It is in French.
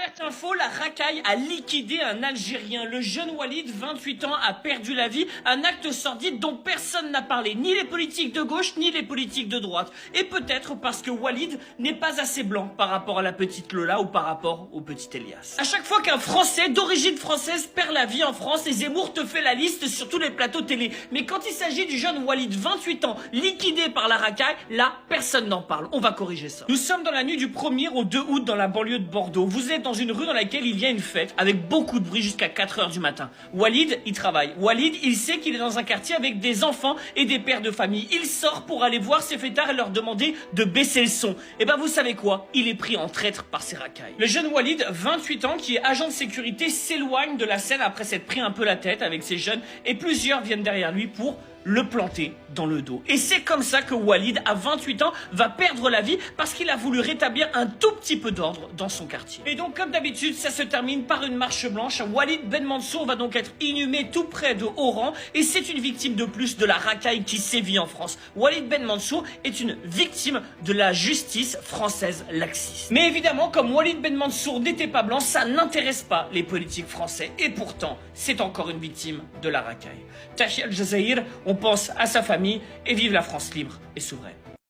Direct info, la racaille a liquidé un Algérien. Le jeune Walid, 28 ans, a perdu la vie. Un acte sordide dont personne n'a parlé. Ni les politiques de gauche, ni les politiques de droite. Et peut-être parce que Walid n'est pas assez blanc par rapport à la petite Lola ou par rapport au petit Elias. À chaque fois qu'un Français d'origine française perd la vie en France, et Zemmour te fait la liste sur tous les plateaux télé. Mais quand il s'agit du jeune Walid, 28 ans, liquidé par la racaille, là, personne n'en parle. On va corriger ça. Nous sommes dans la nuit du 1er au 2 août dans la banlieue de Bordeaux. Vous êtes dans une rue dans laquelle il y a une fête avec beaucoup de bruit jusqu'à 4 h du matin. Walid, il travaille. Walid, il sait qu'il est dans un quartier avec des enfants et des pères de famille. Il sort pour aller voir ses fêtards et leur demander de baisser le son. Et ben vous savez quoi? Il est pris en traître par ses racailles. Le jeune Walid, 28 ans, qui est agent de sécurité, s'éloigne de la scène après s'être pris un peu la tête avec ses jeunes et plusieurs viennent derrière lui pour le planter dans le dos. Et c'est comme ça que Walid, à 28 ans, va perdre la vie parce qu'il a voulu rétablir un tout petit peu d'ordre dans son quartier. Et donc, comme d'habitude, ça se termine par une marche blanche. Walid Ben Mansour va donc être inhumé tout près de Oran et c'est une victime de plus de la racaille qui sévit en France. Walid Ben Mansour est une victime de la justice française laxiste. Mais évidemment, comme Walid Ben Mansour n'était pas blanc, ça n'intéresse pas les politiques français. Et pourtant, c'est encore une victime de la racaille. Tahia al-Jazair, on pense à sa famille et vive la France libre et souveraine.